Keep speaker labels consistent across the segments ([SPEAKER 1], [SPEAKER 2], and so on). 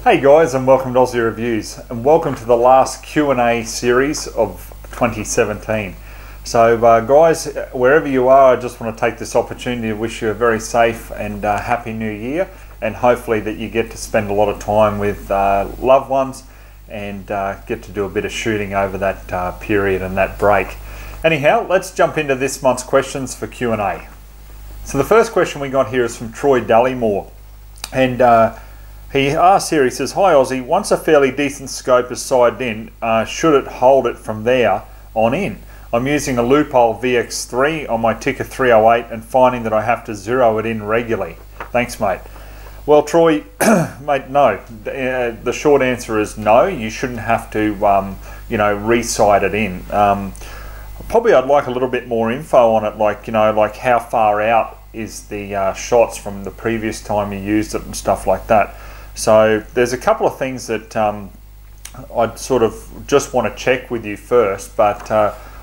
[SPEAKER 1] Hey guys, and welcome to Ozzie Reviews, and welcome to the last Q&A series of 2017. So guys, wherever you are, I just want to take this opportunity to wish you a very safe and happy new year, and hopefully that you get to spend a lot of time with loved ones and get to do a bit of shooting over that period and that break. Anyhow, let's jump into this month's questions for Q&A. So the first question we got here is from Troy Dallymore, and he asks here, he says, "Hi Ozzie, once a fairly decent scope is sighted in, should it hold it from there on in? I'm using a Loophole VX3 on my Tikka 308 and finding that I have to zero it in regularly. Thanks mate." Well Troy, mate, no. The short answer is no. You shouldn't have to re-sight it in. Probably I'd like a little bit more info on it, like how far out is the shots from the previous time you used it and stuff like that. So there's a couple of things that I'd sort of just want to check with you first, but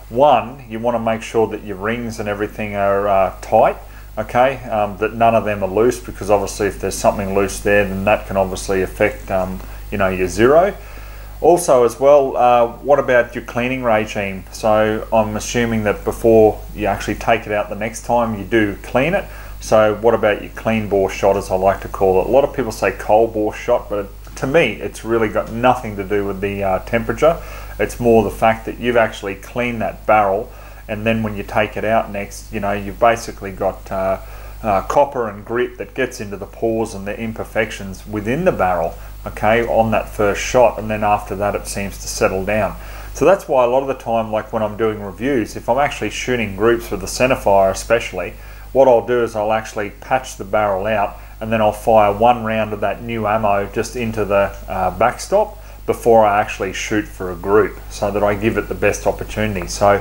[SPEAKER 1] one, you want to make sure that your rings and everything are tight, okay, that none of them are loose, because obviously if there's something loose there, then that can obviously affect your zero. Also as well, what about your cleaning regime? So I'm assuming that before you actually take it out the next time, you do clean it. So what about your clean bore shot, as I like to call it? A lot of people say cold bore shot, but to me it's really got nothing to do with the temperature. It's more the fact that you've actually cleaned that barrel, and then when you take it out next, you've basically got copper and grit that gets into the pores and the imperfections within the barrel, okay, on that first shot, and then after that it seems to settle down. So that's why a lot of the time, like when I'm doing reviews, if I'm actually shooting groups with the centerfire especially, what I'll do is I'll actually patch the barrel out, and then I'll fire one round of that new ammo just into the backstop before I actually shoot for a group, so that I give it the best opportunity. So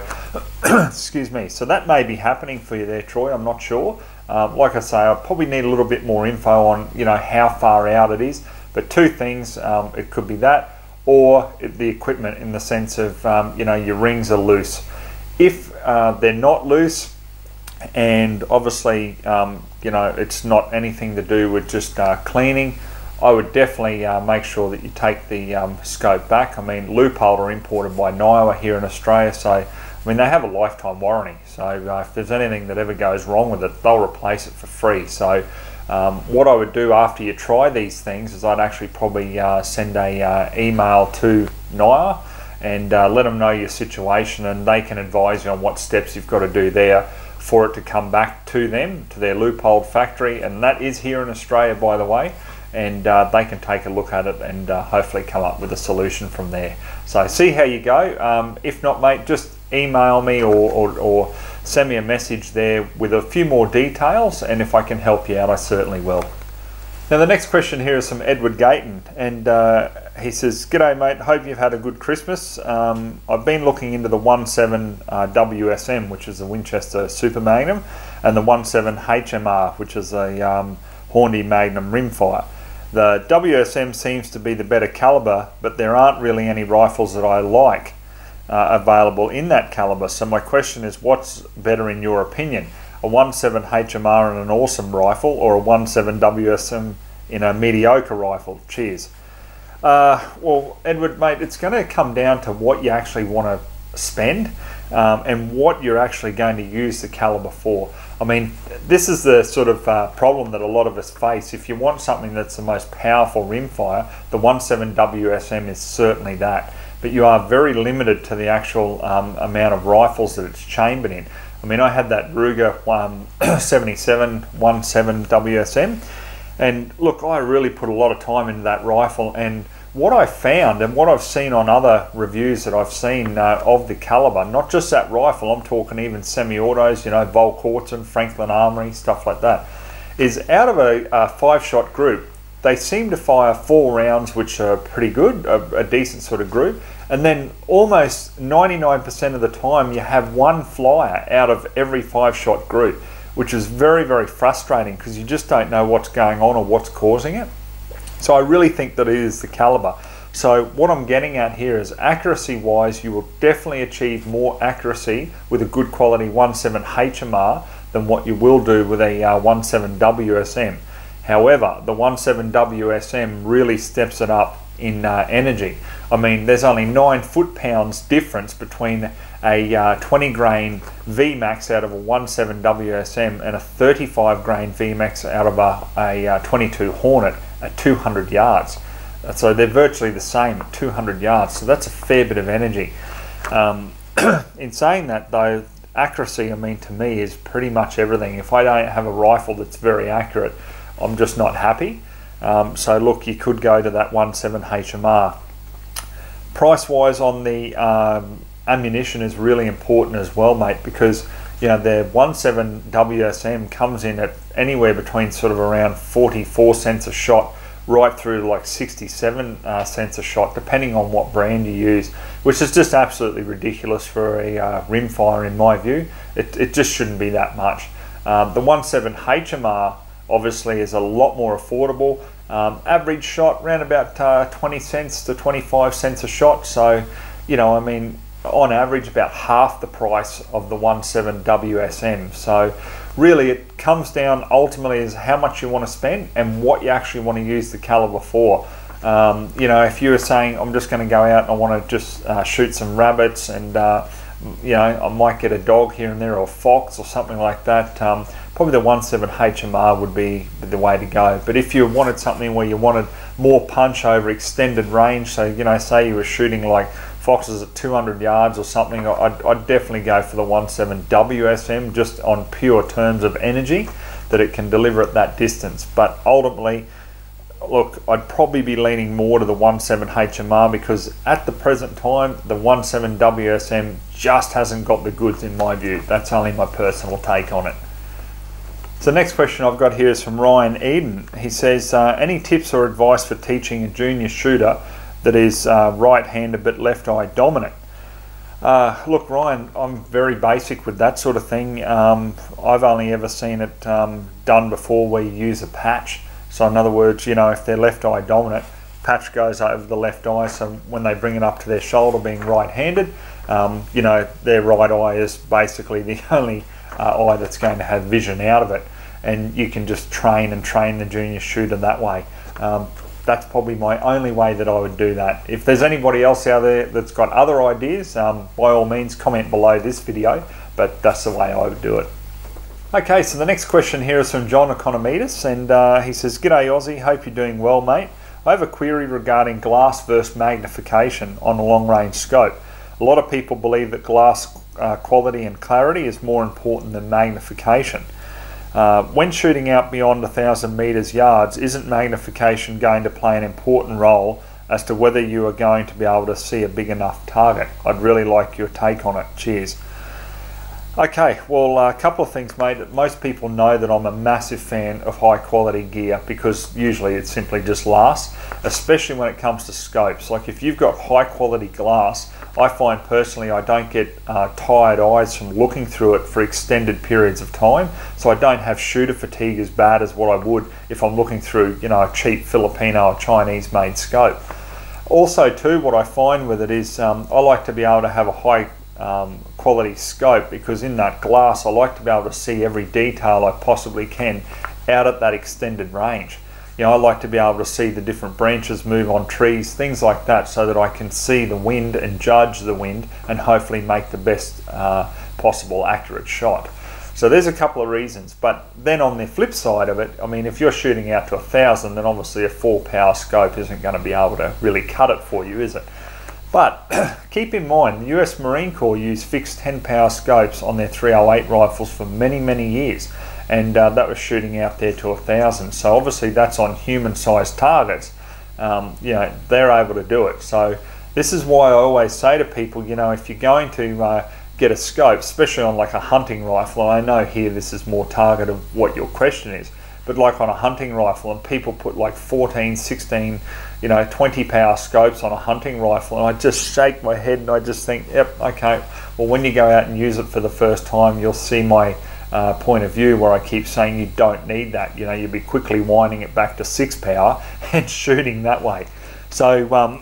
[SPEAKER 1] excuse me, so that may be happening for you there Troy, I'm not sure. Like I say, I probably need a little bit more info on how far out it is, but two things, it could be that, or the equipment, in the sense of your rings are loose. If they're not loose, and obviously it's not anything to do with just cleaning, I would definitely make sure that you take the scope back. I mean, Loophole are imported by Niwa here in Australia, so I mean they have a lifetime warranty, so if there's anything that ever goes wrong with it, they'll replace it for free. So what I would do after you try these things is I'd actually probably send a email to Niwa and let them know your situation, and they can advise you on what steps you've got to do there for it to come back to them, to their Loophole factory, and that is here in Australia, by the way, and they can take a look at it and hopefully come up with a solution from there. So see how you go. If not mate, just email me or send me a message there with a few more details, and if I can help you out, I certainly will. Now the next question here is from Edward Gayton, and he says, "G'day mate, hope you've had a good Christmas. I've been looking into the 17 WSM, which is a Winchester Super Magnum, and the 17 HMR, which is a Hornady Magnum rimfire. The WSM seems to be the better caliber, but there aren't really any rifles that I like available in that caliber. So my question is, what's better in your opinion? A 17 HMR in an awesome rifle, or a 17 WSM in a mediocre rifle? Cheers." Well, Edward, mate, it's going to come down to what you actually want to spend and what you're actually going to use the caliber for. I mean, this is the sort of problem that a lot of us face. If you want something that's the most powerful rimfire, the 17 WSM is certainly that. But you are very limited to the actual amount of rifles that it's chambered in. I mean, I had that Ruger 77 17 WSM, and look, I really put a lot of time into that rifle, and what I found and what I've seen on other reviews that I've seen of the caliber, not just that rifle, I'm talking even semi-autos, Volk Horton, Franklin Armory, stuff like that, is out of a 5-shot group, they seem to fire 4 rounds, which are pretty good, a decent sort of group, and then almost 99% of the time you have one flyer out of every 5-shot group, which is very, very frustrating, because you just don't know what's going on or what's causing it. So I really think that it is the caliber. So what I'm getting at here is, accuracy wise, you will definitely achieve more accuracy with a good quality 17 HMR than what you will do with a 17 WSM. However, the 17 WSM really steps it up in energy. I mean, there's only 9 foot-pounds difference between a 20 grain VMAX out of a 17 WSM and a 35 grain VMAX out of a 22 Hornet at 200 yards. So they're virtually the same at 200 yards. So that's a fair bit of energy. In saying that though, accuracy, I mean, to me is pretty much everything. If I don't have a rifle that's very accurate, I'm just not happy. So look, you could go to that 17 HMR. Price wise on the ammunition is really important as well, mate, because you know the 17 WSM comes in at anywhere between sort of around 44 cents a shot right through to like 67 cents a shot, depending on what brand you use, which is just absolutely ridiculous for a rimfire in my view. It just shouldn't be that much. The 17 HMR obviously is a lot more affordable. Average shot around about 20 cents to 25 cents a shot, so you know, I mean, on average about half the price of the 17 WSM. So really it comes down ultimately is how much you want to spend and what you actually want to use the caliber for. You know, if you were saying I'm just going to go out and I want to just shoot some rabbits and you know, I might get a dog here and there or a fox or something like that, probably the 17 HMR would be the way to go. But if you wanted something where you wanted more punch over extended range, so you know, say you were shooting like foxes at 200 yards or something, I'd definitely go for the 17 WSM just on pure terms of energy that it can deliver at that distance. But ultimately, look, I'd probably be leaning more to the 17 HMR because at the present time, the 17 WSM just hasn't got the goods in my view. That's only my personal take on it. So the next question I've got here is from Ryan Eden. He says, any tips or advice for teaching a junior shooter that is right-handed but left-eye dominant? Look, Ryan, I'm very basic with that sort of thing. I've only ever seen it done before where you use a patch. So in other words, you know, if they're left-eye dominant, patch goes over the left eye, so when they bring it up to their shoulder being right-handed, you know, their right eye is basically the only eye that's going to have vision out of it, and you can just train the junior shooter that way. That's probably my only way that I would do that. If there's anybody else out there that's got other ideas, by all means comment below this video, but that's the way I would do it. Okay, so the next question here is from John Economides, and he says, "G'day Ozzie, hope you're doing well, mate. I have a query regarding glass versus magnification on a long-range scope. A lot of people believe that glass quality and clarity is more important than magnification. When shooting out beyond 1,000 meters yards, isn't magnification going to play an important role as to whether you are going to be able to see a big enough target? I'd really like your take on it. Cheers." Okay, well, a couple of things, mate. Most people know that I'm a massive fan of high quality gear because usually it simply just lasts, especially when it comes to scopes. Like if you've got high quality glass, I find personally I don't get tired eyes from looking through it for extended periods of time, so I don't have shooter fatigue as bad as what I would if I'm looking through, you know, a cheap Filipino or Chinese made scope. Also too, what I find with it is I like to be able to have a high quality scope because in that glass I like to be able to see every detail I possibly can out at that extended range. You know, I like to be able to see the different branches move on trees, things like that, so that I can see the wind and judge the wind and hopefully make the best possible accurate shot. So there's a couple of reasons, but then on the flip side of it, I mean, if you're shooting out to 1,000, then obviously a 4-power scope isn't going to be able to really cut it for you, is it? But keep in mind, the US Marine Corps used fixed 10-power scopes on their 308 rifles for many, many years, and that was shooting out there to 1,000. So obviously that's on human-sized targets. You know, they're able to do it. So this is why I always say to people, you know, if you're going to get a scope, especially on like a hunting rifle, and I know here this is more target of what your question is, but like on a hunting rifle, and people put like 14, 16, you know, 20-power scopes on a hunting rifle, and I just shake my head and I just think, yep, okay, well when you go out and use it for the first time, you'll see my point of view where I keep saying you don't need that. You know, you'll be quickly winding it back to 6-power and shooting that way. So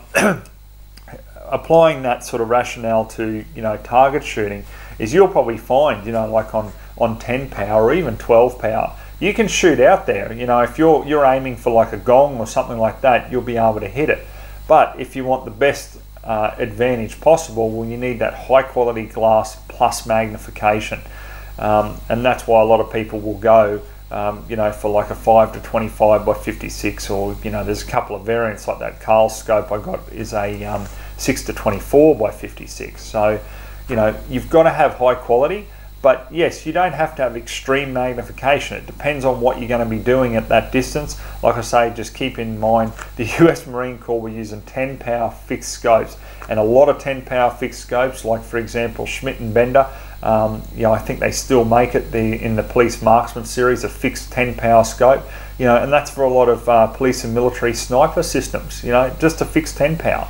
[SPEAKER 1] applying that sort of rationale to, you know, target shooting is you'll probably find, you know, like on 10-power or even 12-power, you can shoot out there. You know, if you're aiming for like a gong or something like that, you'll be able to hit it. But if you want the best advantage possible, well, you need that high quality glass plus magnification, and that's why a lot of people will go you know, for like a 5 to 25 by 56, or you know, there's a couple of variants like that. Carl's scope I got is a 6 to 24 by 56. So you know, you've got to have high quality, but yes, you don't have to have extreme magnification. It depends on what you're going to be doing at that distance. Like I say, just keep in mind the US Marine Corps were using 10 power fixed scopes, and a lot of 10 power fixed scopes, like for example Schmidt and Bender, you know, I think they still make it in the police marksman series, a fixed 10 power scope, you know, and that's for a lot of police and military sniper systems, you know, just a fixed 10 power.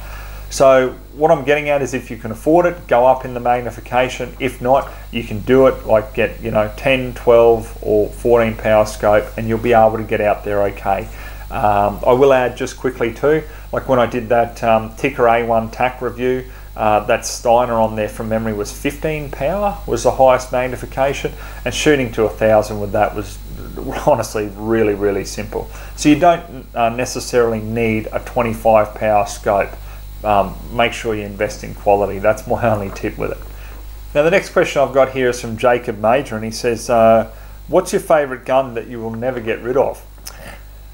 [SPEAKER 1] So what I'm getting at is, if you can afford it, go up in the magnification. If not, you can do it like get, you know, 10, 12 or 14 power scope, and you'll be able to get out there okay. I will add just quickly too, like when I did that Ticker A1 TAC review, that Steiner on there from memory was 15 power was the highest magnification, and shooting to 1000 with that was honestly really simple. So you don't necessarily need a 25 power scope. Make sure you invest in quality. That's my only tip with it. Now the next question I've got here is from Jacob Major, and he says, what's your favourite gun that you will never get rid of?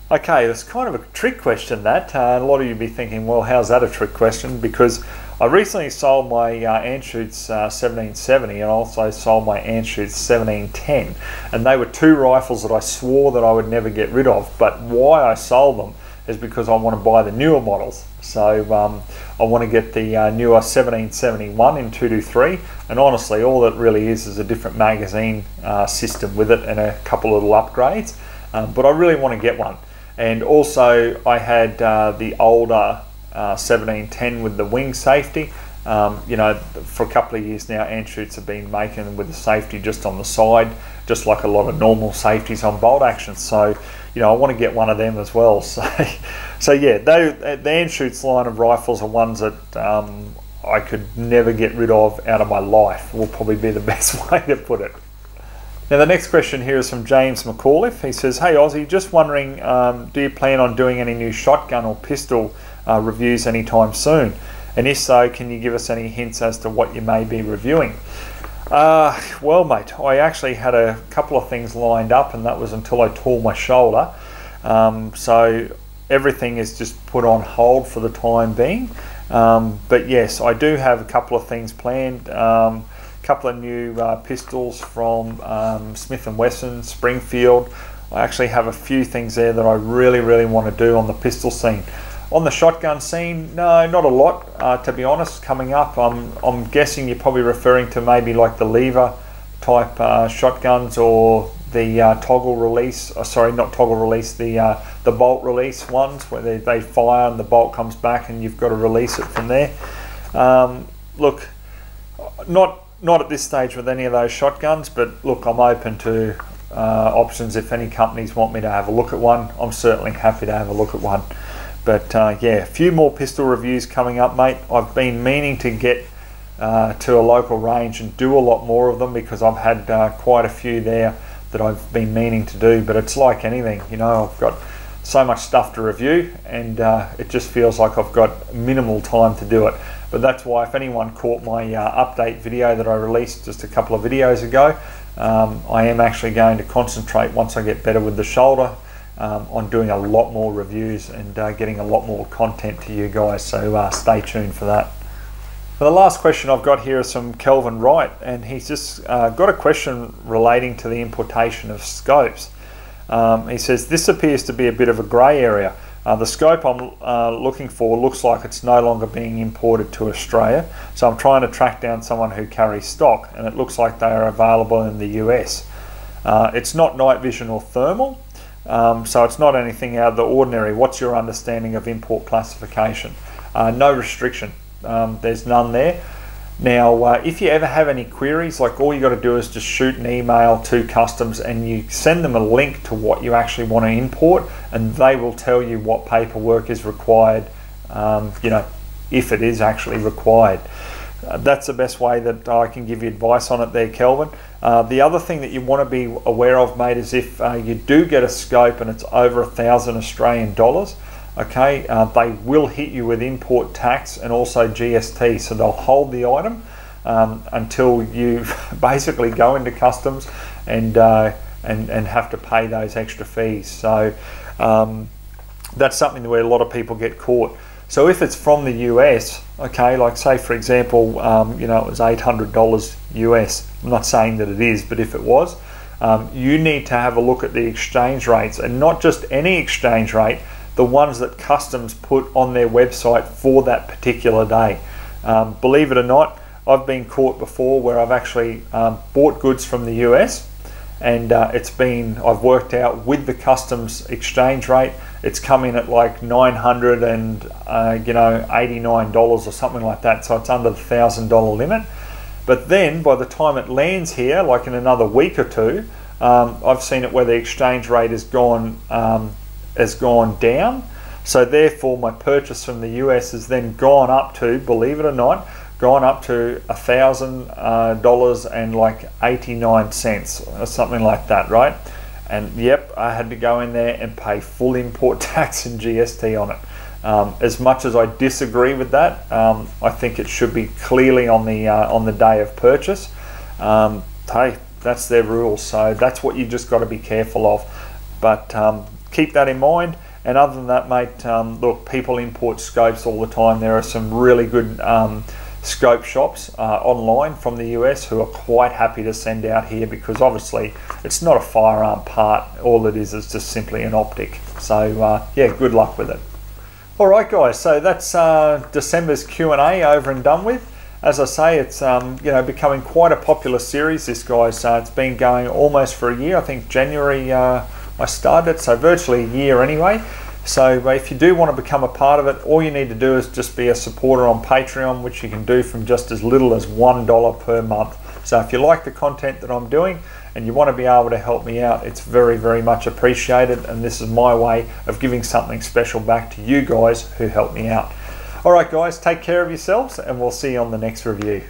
[SPEAKER 1] Okay, that's kind of a trick question that. A lot of you be thinking, well, how's that a trick question? Because I recently sold my Anschutz 1770, and also sold my Anschutz 1710, and they were two rifles that I swore that I would never get rid of. But why I sold them is because I want to buy the newer models. So I want to get the newer 1771 in 223, and honestly all it really is a different magazine system with it and a couple of little upgrades, but I really want to get one. And also I had the older 1710 with the wing safety. You know, for a couple of years now Anschutz have been making with the safety just on the side, just like a lot of normal safeties on bolt action. So you know, I want to get one of them as well. So yeah, the Anschutz line of rifles are ones that I could never get rid of out of my life, will probably be the best way to put it. Now the next question here is from James McAuliffe. He says, hey Ozzie, just wondering, do you plan on doing any new shotgun or pistol reviews anytime soon? And if so, can you give us any hints as to what you may be reviewing? Well mate, I actually had a couple of things lined up, and that was until I tore my shoulder. So everything is just put on hold for the time being. But yes, I do have a couple of things planned. A couple of new pistols from Smith & Wesson, Springfield. I actually have a few things there that I really want to do on the pistol scene. On the shotgun scene, no, not a lot, to be honest, coming up. I'm guessing you're probably referring to maybe like the lever type shotguns, or the toggle release, sorry, not toggle release, the bolt release ones, where they fire and the bolt comes back and you've got to release it from there. Look, not at this stage with any of those shotguns, but look, I'm open to options. If any companies want me to have a look at one, I'm certainly happy to have a look at one. But yeah, a few more pistol reviews coming up, mate. I've been meaning to get to a local range and do a lot more of them, because I've had quite a few there that I've been meaning to do. But it's like anything, you know, I've got so much stuff to review, and it just feels like I've got minimal time to do it. But that's why, if anyone caught my update video that I released just a couple of videos ago, I am actually going to concentrate, once I get better with the shoulder, on doing a lot more reviews and getting a lot more content to you guys, so stay tuned for that. The last question I've got here is from Kelvin Wright, and he's just got a question relating to the importation of scopes. He says, this appears to be a bit of a grey area. The scope I'm looking for looks like it's no longer being imported to Australia, so I'm trying to track down someone who carries stock, and it looks like they are available in the US. It's not night vision or thermal, so it's not anything out of the ordinary. What's your understanding of import classification? No restriction, there's none there. Now if you ever have any queries, like, all you got to do is just shoot an email to customs and you send them a link to what you actually want to import, and they will tell you what paperwork is required, you know, if it is actually required. that's the best way that I can give you advice on it there, Kelvin. The other thing that you want to be aware of, mate, is if you do get a scope and it's over 1,000 Australian dollars, okay, they will hit you with import tax and also GST. So they'll hold the item until you basically go into customs and have to pay those extra fees. So that's something where a lot of people get caught. So if it's from the US, okay, like say for example, you know, it was $800 US. I'm not saying that it is, but if it was, you need to have a look at the exchange rates, and not just any exchange rate, the ones that customs put on their website for that particular day. Believe it or not, I've been caught before where I've actually bought goods from the US, and I've worked out with the customs exchange rate, it's come in at like $989 or something like that, so it's under the $1,000 limit. But then by the time it lands here, like in another week or two, I've seen it where the exchange rate has gone down. So therefore my purchase from the US has then gone up to, believe it or not, gone up to $1,000 and like 89 cents or something like that, right? And yep, I had to go in there and pay full import tax and GST on it. As much as I disagree with that, I think it should be clearly on the day of purchase. Hey, that's their rules, so that's what you just got to be careful of. But keep that in mind. And other than that, mate, look, people import scopes all the time. There are some really good scope shops online from the US who are quite happy to send out here, because obviously it's not a firearm part. All it is just simply an optic. So yeah, good luck with it. All right, guys, so that's December's Q&A over and done with. As I say, it's you know, becoming quite a popular series, this, guys. It's been going almost for a year. I think January I started, so virtually a year anyway. So if you do want to become a part of it, all you need to do is just be a supporter on Patreon, which you can do from just as little as $1 per month. So if you like the content that I'm doing and you want to be able to help me out, it's very, very much appreciated. And this is my way of giving something special back to you guys who help me out. All right, guys, take care of yourselves, and we'll see you on the next review.